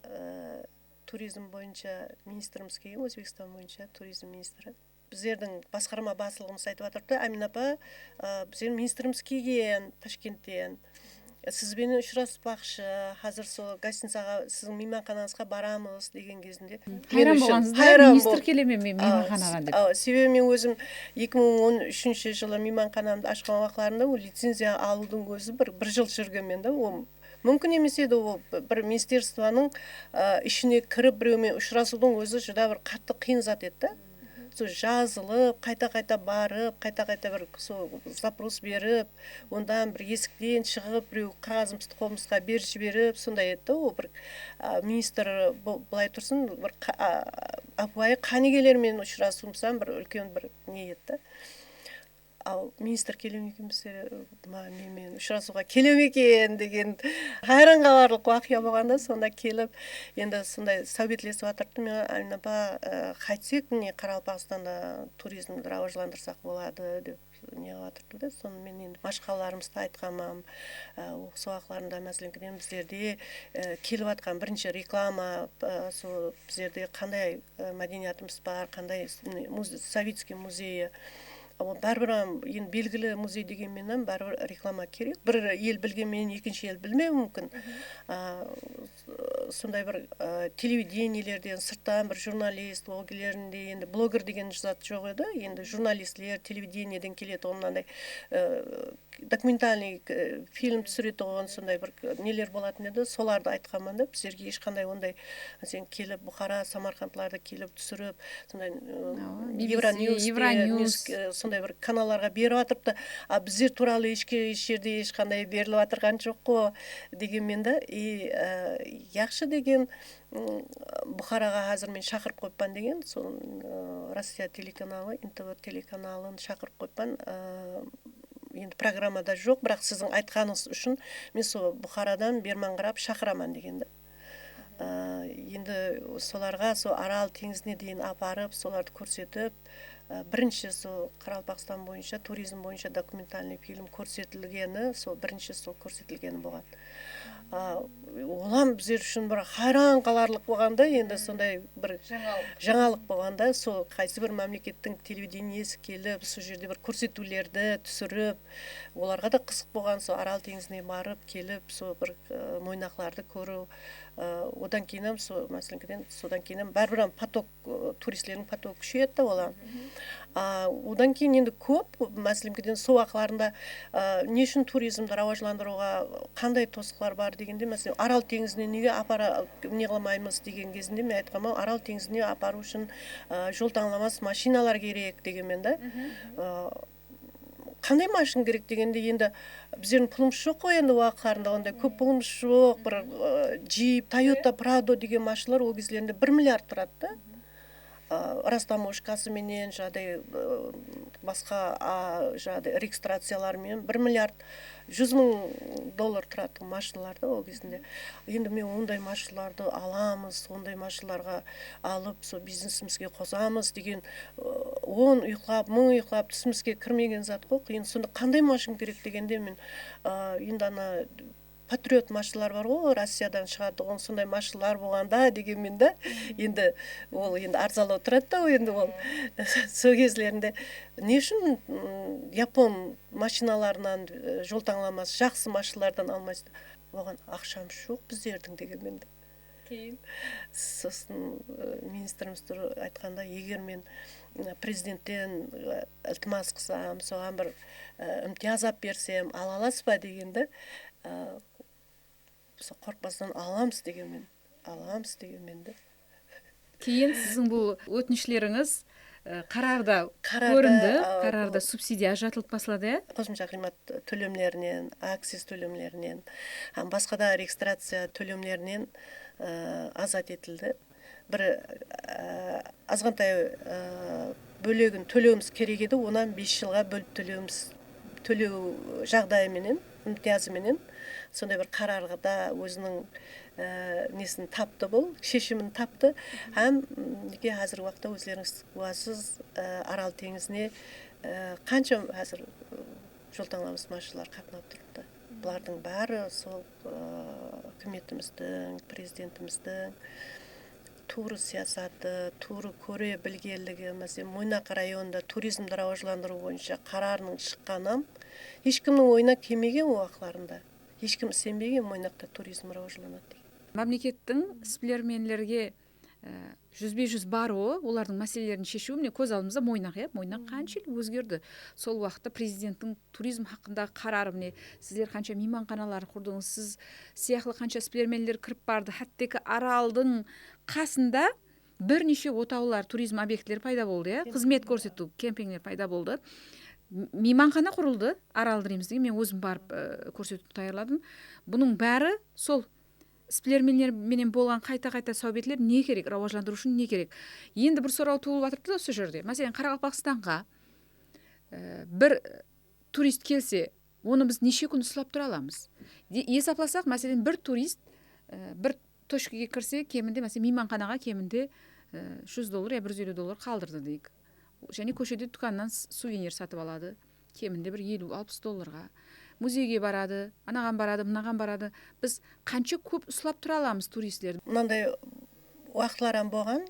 туризм бойынша министріміз келген, Өзбекстан бойынша туризм министрі. Біздердің басқарма басылығымыз айтып жатырды, Амина апа, біздердің министріміз келген Ташкенттен. Сізбен ұшыраспақшы, қазір сол гостиницаға, сіздің мейманханаңызға барамыз деген кезінде. Қайран болғансыздар, министр келе ме мейманханаға деп. Себебі мен өзім 2013 жылы мейманханамды ашқан уақытларында ол лицензия алудың өзі бір жыл жүргенмен да, ол мүмкін емес еді. Ол бір министерствоның ішіне кіріп біреумен ұшырасудың өзі жүда бір қатты қиын зат еді. Жазылып, қайта-қайта барып, қайта-қайта бір запрос беріп, ондан бір есіктен шығып, біреу қағазымызды қолымызға беріп жіберіп, сондай еді. Ол бір министр былай тұрсын, бір апуайы қанегелермен ұшырасуымыздан бір үлкен бір не еді. Ал министр келем екен мен ұшырасуға келем екен деген қайран қаларлық уақия болғанда, сонда келіп, енді сондай сәубетлесіп жатырды. Мен Амина апа, қайтсек, міне Қарақалпақстанда туризмді рауажландырсақ болады деп не жатырды да. Соны мен енді машқаларымызды айтқанмын. Сол ақыларында мәселенкеден біздерде келіп жатқан бірінші реклама, сол біздерде қандай мәдениетіміз бар, қандай Советский музейі. Бәрбір енді белгілі музей дегенменен бәрбір реклама керек. Бір ел білгенмен екінші ел білмеу мүмкін. Сондай бір телевидениелерден сырттан бір журналист, ол келерінде енді блогер деген зат жоқ еді. Енді журналистлер телевидениеден келеді, ондай документальный фильм түсіреді, оған сондай бір нелер болатын еді. Соларды айтқанмын да, біздерге ешқандай ондай сен келіп Бұхара, Самарқандларды келіп түсіріп, сондай Евроньюз сондай бір каналларға беріп жатырды. Біздер туралы еш жерде ешқандай беріліп жатырған жоқ қой дегенмен да, яқшы деген Бұхараға қазір мен шақырып қойпан деген, сол Россия телеканалы, НТВ телеканалын шақырып қойпан. Енді программада жоқ, бірақ сіздің айтқаныңыз үшін мен сол Бұхарадан берман қарап шақыраман дегенді. Енді соларға сол Арал теңізіне дейін апарып, соларды көрсетіп, бірінші сол Қарақалпақстан бойынша, туризм бойынша документальный фильм көрсетілгені, сол бірінші сол көрсетілгені болған. Олам біздер үшін бір қайран қаларлық болғанда, енді сондай бір жаңалық болғанда, сол қайсы бір мемлекеттің телевидениесі келіп, сол жерде бір көрсетулерді түсіріп, оларға да қызық болған, сол Арал теңізіне барып, келіп, сол бір мойнақларды көру. Одан кейінім, содан кейінім бәрбір поток, туристердің поток күшейетті олам. Одан кейін енді көп, мәселемкеден сол ақыларында не үшін туризмді рауажландыруға қандай тосқылар бар дегенде, мәселен, Арал теңізіне неге апара не қылмаймыз деген кезінде мен айтқанмын, Арал теңізіне апару үшін жол таңламас машиналар керек дегенмен да. Қандай машин керек дегенде, енді біздердің пұлымыз жоқ қой, енді уақытларында ондай көп пұлымыз жоқ, бір Jeep, Toyota Prado деген машиналар ол кездерінде 1 миллиард тұрады да. растаможкасы менен жадай басқа жадай регистрациялары менен 1 миллиард 100 мың доллар тұратын машиналарды ол кезінде. Енді мен ондай машиналарды аламыз, ондай машиналарға алып, сол бизнесімізге қосамыз деген 10 ұйқылап, 1000 ұйқылап түсімізге кірмеген зат қой. Енді сонда қандай машин керек дегенде мен енді ана патриот машиналар бар ғой, Россиядан шығады, сондай машиналар болғанда дегенмен да, енді ол енді арзалау тұрады да, енді ол сол кезлерінде не үшін япон машиналарынан жол таңламас, жақсы машиналардан алмайсыз? Оған ақшам жоқ біздердің дегенмен де. Кейін Сосын министріміз айтқанда, егер мен президенттен ілтимас қылсам, соған бір имтияз алып берсем, ала аласыз ба дегенде, қорықпастан аламыз дегенмен де. Кейін сіздің бұл өтінішлеріңіз қарарда көрінді, қарарда субсидия ажыратылып басылады, иә? Қосымша қимат төлемлерінен, акциз төлемлерінен, басқа да регистрация төлемлерінен азат етілді. Бір азғантай бөлегін төлеуіміз керек еді, онан 5 жылға бөліп төлеу жағдайыменен, имтиязыменен, сондай бір қарарда өзінің несін тапты, бұл шешімін тапты. Һәм неге қазір уақытта өздеріңіз уасыз Арал теңізіне қанша қазір жол таңламас машиналар қатынап тұрыпты. Бұлардың бәрі сол үкіметіміздің, президентіміздің туры саясаты, туры көре білгенлігі, мәселен, Мойнақ районында туризмді рауажландыру бойынша қарарының шыққанын ешкімнің ойына келмеген уақытларында. Ешкім сенбеген Мойнақта туризм рауажланады деген. Мемлекеттің сплерменлерге жүзбе-жүз баруы, олардың мәселелерін шешу, міне көз алдымызда Мойнақ, иә? Мойнақ қанша өзгерді. Сол уақытта президенттің туризм хақындағы қарары, міне сіздер қанша мейманханалар құрдыңыз, сіз сияқты қанша сплерменлер кіріп барды. Хаттекі Аралдың қасында бірнеше отаулар, туризм объектілері пайда болды, иә? Қызмет көрсету кемпингтер пайда болды. Мейманхана құрылды, Арал Дримс'дегі, мен өзім барып көрсетуді таярладым. Бұның бәрі сол сплерменлерменен болған қайта-қайта сәубетлер не керек, рауажландыру үшін не керек? Енді бір сұрау туылып жатырды да осы жерде. Мәселен, Қарақалпақстанға бір турист келсе, оны біз неше күн ұстап тұра аламыз? Есапласақ, мәселен, бір турист бір точкаға кірсе, кемінде, мәселен, мейманханаға кемінде $100 я $150 қалдырды дейік. Және көшеде дүканнан сувенир сатып алады, кемінде бір $50-60. Музейге барады, анаған барады, мынаған барады. Біз қанша көп ұстап тұра аламыз туристерді? Мынандай уақытларан болған,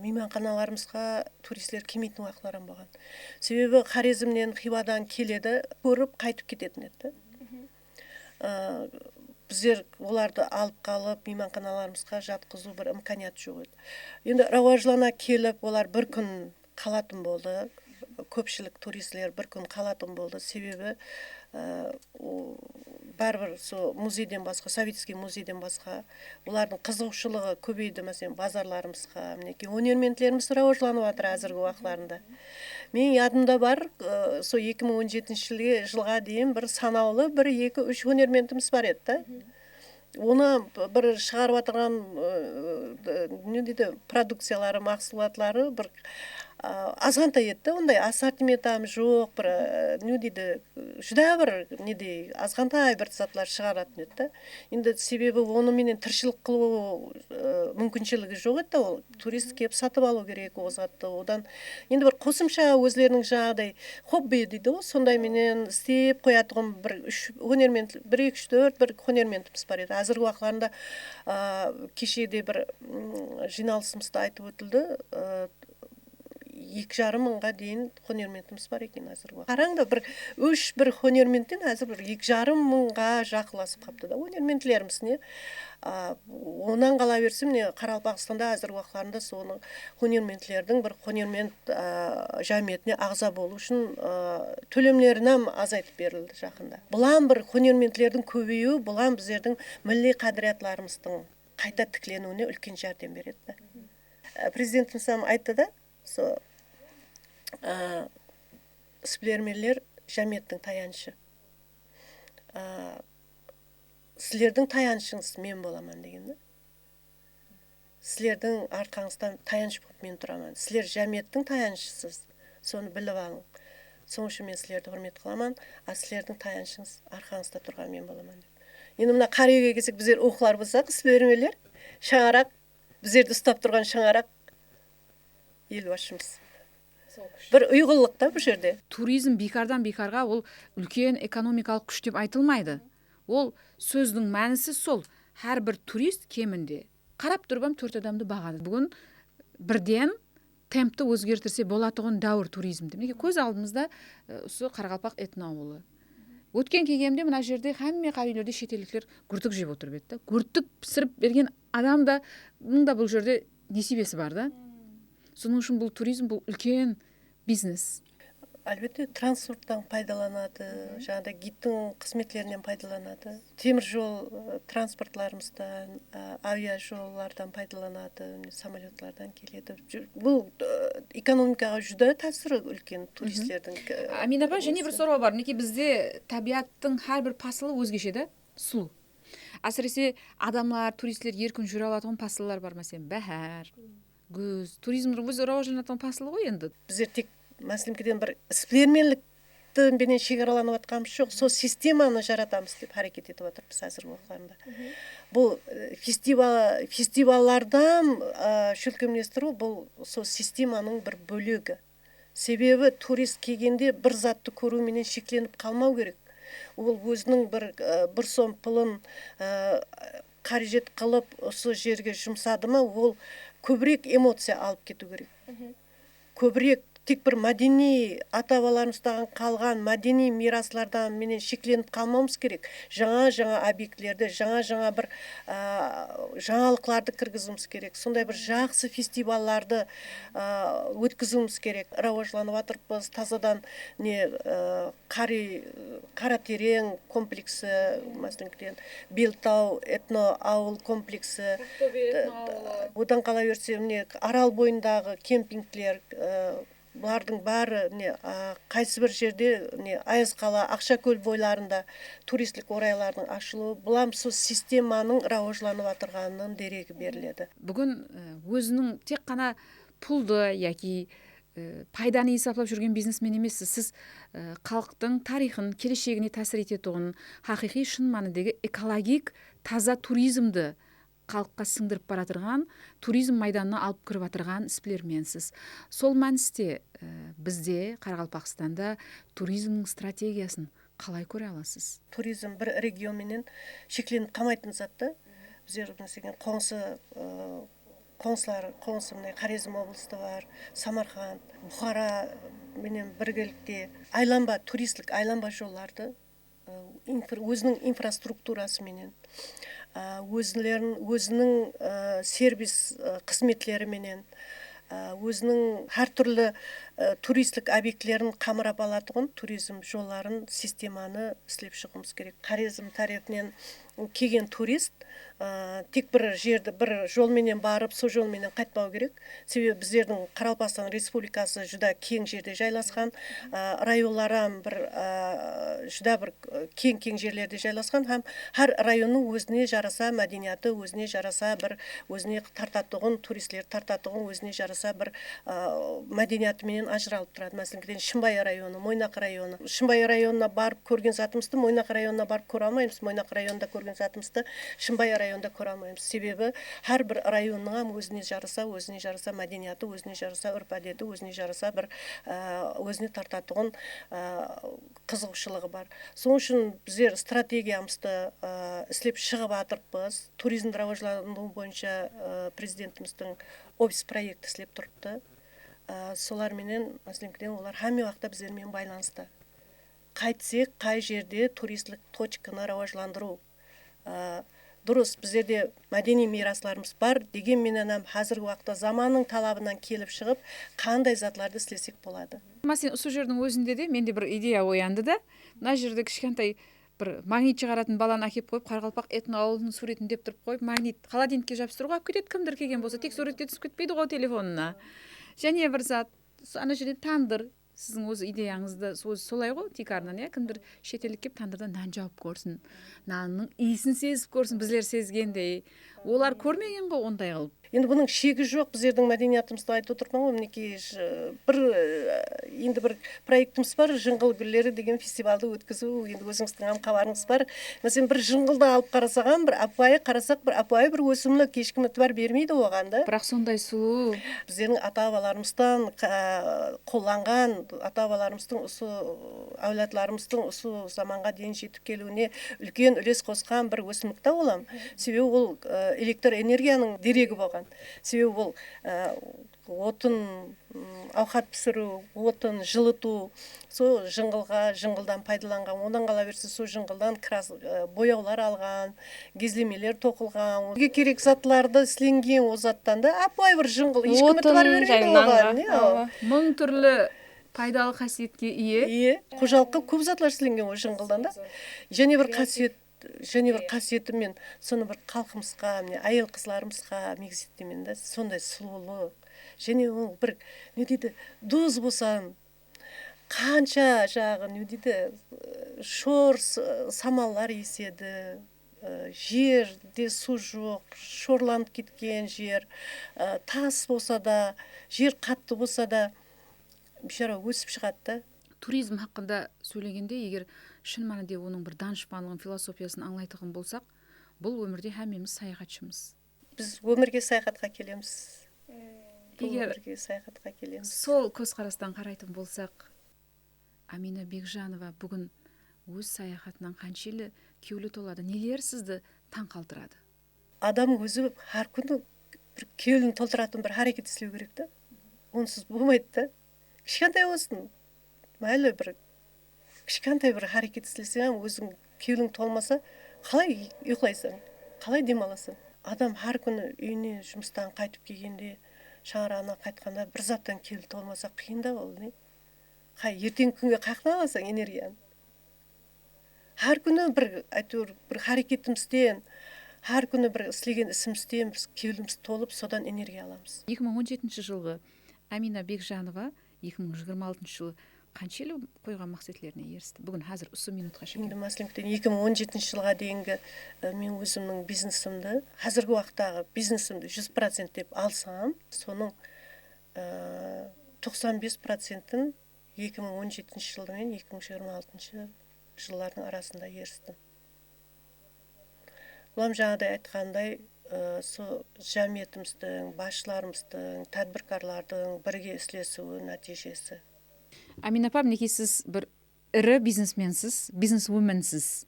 мейманханаларымызға туристер келмейтін уақытларан болған. Себебі Хорезмнен, Хивадан келеді, көріп қайтып кететін еді. Біздер оларды алып қалып, мейманханаларымызға жатқызу бір имканият жоқ еді. Енді рауажлана келіп, олар бір күн қалатын болды. Көпшілік туристлер бір күн қалатын болды. Себебі бәрібір музейден басқа, советский музейден басқа, олардың қызығушылығы көбейді, мәселен, базарларымызға, мінеки, өнерменділеріміз рауажланып жатыр әзіргі уақытларында. Мен ядымда бар, сол 2017 жылға дейін бір санаулы, 1-2-3 өнермендіміз бар еді. Оны бір шығарып отырған продукциялары, мақсулатлары бір азғантай етті, ондай ассортиментам жоқ, бір жүда бір азғантай бір затлар шығаратын еді. Енді себебі оны менен тіршілік қылу мүмкіншілігі жоқ еді, ол турист келіп сатып алу керек ол затты. Одан енді бір қосымша өзлерінің жағдай хобби дейді, сондай менен істеп қоятығым бір 1-2-3-4 бір өнермендіміз бар еді. Әзіргі уақытларында кешеде бір жиналысымызда айтып өтілді, 2,5 мыңға дейін өнермендіміз бар екен әзір. Қараңда бір өнермендтен әзір бір 2,5 мыңға жақыласып қапты да өнерменділеріміз не. Онан қала берсем, Қарақалпақстанда әзір уақытларында соны өнерменділердің бір өнермend жәмиетіне ағза болу үшін төлемлерінен азайтып берілді жақында. Бұлан бір өнерменділердің көбеюі, бұлан біздердің милли қадіриятlarымыздың қайта тікленуіне үлкен жәрдем береді. Президентіміз айтты да, сплермелер жәмиеттің таяншы. Сілердің таяншыңыз мен боламан деген. сілердің арқаңыздан таяныш болып мен тұрамын. Сілер жәмиеттің таянышысыз, соны біліп алың. Соның үшін мен сілерді құрмет қыламын, а сілердің таянышыңыз арқаңызда тұрған мен боламын деп. Енді мына қариеге келсек, біздер оқылар болсақ, іс-бермелер, шаңарақ, біздерді ұстап тұрған шаңарақ елбасшымыз. Бір ұйғылық та бұл жерде. Туризм бекардан бекарға ол үлкен экономикалық күш деп айтылмайды. Ол сөздің мәнісі сол. Әрбір турист кемінде қарап тұрбам 4 адамды бағады. Бүгін бірден темпті өзгертірсе болатығын дәуір туризмді. Неге көз алдымызда осы Қарақалпақ этноауылы. Өткен келгенде мына жерде хамме қабилелерде шетелдіктер күртік жеп отырып еді. Күртік пісіріп берген адам да бұл жерде несібесі бар да. Соның үшін бұл туризм бұл үлкен бизнес. Әлбетте транспорттан пайдаланады, жаңағыдай гидтің қызметлерінен пайдаланады. Темір жол транспортларымыздан, авиажоллардан пайдаланады, самолетлардан келеді. Бұл экономикаға жүдә тәсірі үлкен туристердің. Амина апа, және бір сұрау бар. Неке бізде табиаттың әрбір пасылы өзгеше да, сұлу. Әсіресе адамлар, туристер еркін жүре алатын пасылар бар, мәселен, бәһәр, күз, туризмдің өзі рауажданатын пасылы ғой енді. Біздер тек мәсілімкеден бір іспілерменлікті бенен шекараланып атқанымыз жоқ, сол системаны жаратамыз деп әрекет етіп отырмыз әзіргі уақытта. Бұл фестивалlarдан шөлкемлестіру бұл сол системаның бір бөлігі. Себебі турист келгенде бір затты көруменен шекленіп қалмау керек. Ол өзінің бір сом пылын қаражет қылып осы жерге жұмсады ма, ол көбірек эмоция алып кету керек. Көбірек тек бір мәдени ата-бабаларымыздан қалған мәдени мираслардан менен шекленіп қалмауымыз керек. Жаңа объектілерді, жаңа бір жаңалықларды кіргізуіміз керек. Сондай бір жақсы фестивалларды өткізуіміз керек. Рауажланып жатырмыз, тазадан Қаратерең комплексі, мәселен, Белтау этноауыл комплексі, одан қала берсе, Арал бойындағы кемпингтер, бұлардың бәрі қайсы бір жерде Айызқала, Ақшакөл бойларында туристік орайлардың ашылуы, бұлам сол системаның рауажланып жатырғанының дерегі беріледі. Бүгін өзінің тек қана пұлды яки пайданы есептеп жүрген бизнесмен емессіз. Сіз халықтың тарихын, келешегіне тәсір ететұғын, хақиқи шын мәніндегі экологик таза туризмді халыққа сіңдіріп баратырған, туризм майданына алып кіріп атырған іспілерменсіз. Сол мәністе бізде Қарақалпақстанда туризмнің стратегиясын қалай көре аласыз? Туризм бір регионменен шекленіп қалмайтын затты. Біздер мәселен Қоңсы Хорезм облысында бар, Самарқанд, Бұхара менен біргелікте туристік айланба жолларды өзінің инфраструктурасы менен, өзінің сервис қызметлері менен, өзінің әртүрлі туристік объектілерін қамырап алатығын туризм жолларын, системаны істеп шығуымыз керек. Хорезм тарихынан келген турист тек бір жерді бір жолменен барып, сол жолменен қайтпау керек. Себебі біздердің Қарақалпақстан Республикасы жүда кең жерде жайласқан, районларам жүда бір кең жерлерде жайласқан, һәм әр районның өзіне жараса мәдениеті, өзіне жараса бір өзіне тартатығын, туристлер тартатығын өзіне жараса бір мәдениетіменен ажыралып тұрады. Мәселен, Шымбай районы, Мойнақ районы. Шымбай районына барып көрген затымызды Мойнақ районына барып көре алмаймыз. Мойнақ районында көрген затымызды Шымбай районында көре алмаймыз. Себебі әрбір районның өзіне жараса мәдениеті, өзіне жараса үрп-әдеті, өзіне жараса бір өзіне тартатығын қызығушылығы бар. Соның үшін біздер стратегиямызды істеп шығып жатырмыз. Туризм рауажландыру бойынша президентіміздің офис проекті істеп тұрыпты. Соларменен, мәселен, олар һәме уақытта біздермен байланысты. Қайтсек, қай жерде туристік точканы рауажландыру. Дұрыс, біздерде мәдени мирасларымыз бар, дегенменен қазіргі уақытта заманның талабынан келіп шығып, қандай затларды істесек болады. Мәселен, осы жердің өзінде де менде бір идея оянды да, мына жерде кішкентай бір магнит шығаратын баланы әкеп қойып, Қарақалпақ этноауылының суретін деп тұрып қойып, магнит холодильникке жабыстыруға алып кетеді, кімдір келген болса, тек суретке түсіп кетпейді ғой телефонына. Және бір зат, ана жерден тандыр, сіздің өз идеяңызды солай ғой, тикарынан, кімдір шетелдік кеп тандырдан нан жауып көрсін, нанның иісін сезіп көрсін, біздер сезгендей. Олар көрмеген ғой ондай қылып. енді бұның шегі жоқ. Біздердің мәдениетімізді айтып отырмын ғой, мінекей бір енді бір проектіміз бар, жыңғыл гүлдері деген фестивалды өткізу. Енді өзіңіздің хабарыңыз бар. Мәселен, бір жыңғылды алып қарасаған, бір апайы бір өсімлі, кешкі үміті бермейді оған да. Бірақ сондай сұлу. Біздердің ата-бабаларымыздан қолданған, ата-бабаларымыздың осы әулетларымыздың осы заманға дейін жетіп келуіне үлкен үлес қосқан бір өсімдік та олам. Себебі ол электр энергияның дерегі болған. Себебі ол отын, ауқат пісіру, отын, жылыту, сол жыңғылдан пайдаланған. Ондан қала берсе, сол жыңғылдан бояулар алған, кезлемелер тоқылған. Неге керек затларды сленген о заттан да, апай бір жыңғыл, ешкім товар бермейді оған. Мың түрлі пайдалы қасиетке ие. Қожалыққа көп затлар сленген о жыңғылдан да. Және бір қасиеті мен соны бір халқымызға, әйел қызларымызға мегзеттемен да, сондай сұлулық. Және ол бір, не дейді, доз болсан, қанша жағы, не дейді, шор самалар еседі, жерде су жоқ, шорланып кеткен жер, тас болса да, жер қатты болса да, бишара өсіп шығады да. Туризм хақында сөйлегенде, егер шын мәнінде оның бір данышпандығын, философиясын аңлайтын болсақ, бұл өмірде әмеміз саяхатшымыз. Біз өмірге саяхатқа келеміз. Егер сол көзқарастан қарайтын болсақ, Амина Бекжанова бүгін өз саяхатынан қаншелі кеулі толады, нелер сізді таң қалдырады? Адам өзі әр күні бір кеулін толтыратын бір харекет істеу керек та. Онсыз болмайды да. Кішкентай болсын, мәлі бір кішкентай бір харекет істесең, өзің кеулің толмаса, қалай ұйықтайсың, қалай демаласың? Адам әр күні үйіне жұмыстан қайтып келгенде, шаңырағына қайтқанда бір заттан кеулі толмаса, қиын да ол, не? Ертең күнге қаяқтан аласың энергияны? Әр күні бір харекетімізден, әр күні бір істеген ісімізден біз кеуліміз толып, содан энергия аламыз. 2017 жылғы Амина Бекжанова 2026 жылы қаншелі қойған мақсатлеріне ерісті? Бүгін қазір осы минутқа шеккен. Енді мәселен 2017 жылға дейінгі мен өзімнің бизнесімді, қазіргі уақыттағы бизнесімді 100% деп алсам, соның 95%-ін 2017 жылы мен 2026 жыллардың арасында ерістім. Бұлам жаңадай айтқандай, со жәмиетіміздің, басшыларымыздың, тәдбіркарлардың бірге істесуі нәтижесі. Амина апа, мінекей сіз бір ірі бизнесменсіз, бизнесвуменсіз.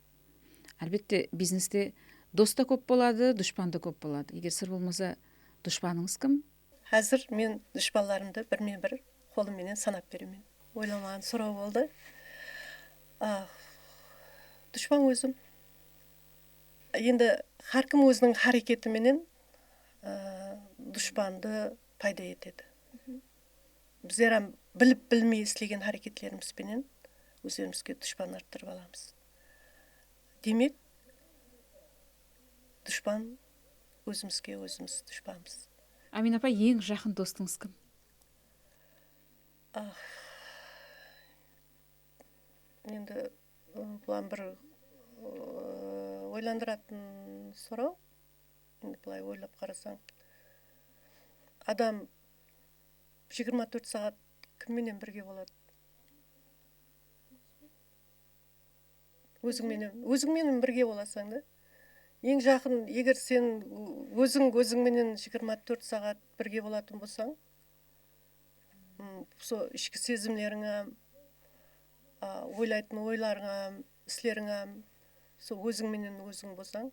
Әлбетте бизнесте дос та көп болады, дұшпан да көп болады. Егер сыр болмаса, дұшпаныңыз кім? Қазір мен дұшпанларымды бірмен-бір қолымменен санап беремін. Ойламаған сұрау болды. Дұшпан өзім. Енді әркім өзінің харекетіменен дұшпанды пайда етеді. Біздер біліп-білмей істеген харекетлерімізбенен өздерімізге дұшпан арттырып аламыз. Демек, дұшпан өзімізге өзіміз дұшпанбыз. Амина апа, ең жақын достыңыз кім? Енді бұлан бір ойландыратын сұрау. Енді бұлай ойлап қарасаң, адам 24 сағат кімменен бірге болады? Өзіңменен бірге боласаң да. Ең жақын, егер сен өзіңменен 24 сағат бірге болатын болсаң, сол ішкі сезімлеріңе, ойлайтын ойларыңа, іслеріңе, сол өзіңменен өзің болсаң,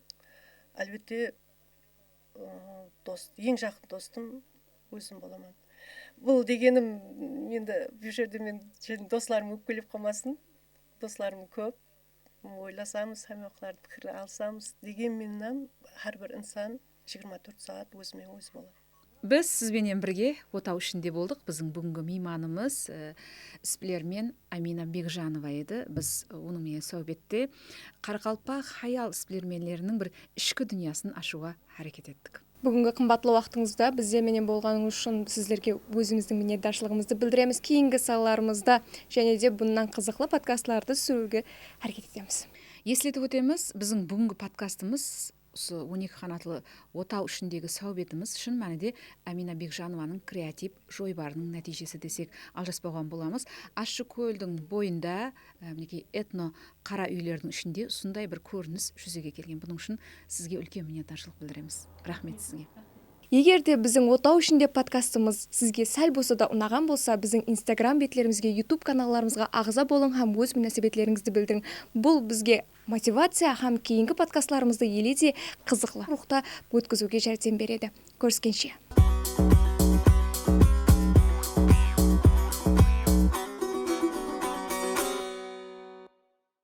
әлбетте ең жақын достым өзім боламын. Бұл дегенім, енді бұл жерде мен достарым өкпелеп қалмасын, достарым көп, ойласамыз, самиоқларды пікір алсамыз, дегенменен әрбір инсан 24 сағат өзімен өзі болады. Біз сізбенен бірге отау ішінде болдық. Біздің бүгінгі мейманымыз сплермен Амина Бекжанова еді. Біз онымен соhbетте Қарақалпақ хаял сплерменлерінің бір ішкі дүниясын ашуға әрекет еттік. Бүгінгі қымбатлы уақытыңызда бізде менен болғаныңыз үшін сіздерге өзіміздің minnetdarшылығымызды білдіреміз. Кейінгі салаларымызда және де бұндан қызықты подкастларды түсіруге әрекет етеміз. Есілетіп өтеміз, біздің бүгінгі подкастымыз осы 12 қанатлы отау ішіндегі сәубетіміз шын мәнінде Амина Бекжанованың креатив жойбарының нәтижесі десек алжаспаған боламыз. Ащы көлдің бойында мінекей этно қара үйлердің ішінде сондай бір көрініс жүзеге келген. Бұның үшін сізге үлкен миннетташылық білдіреміз. Рахмет сізге. Егер де біздің отау ішінде подкастымыз сізге сәл болса да ұнаған болса, біздің Инстаграм бетлерімізге, YouTube каналларымызға ағза болың һәм өз мөнәсәбәтләрегезне білдірің. Бұл бізге мотивация һәм кейінгі подкастларымызды еледе қызықлы рухта өткізуге жәрдем береді. Көріскенше.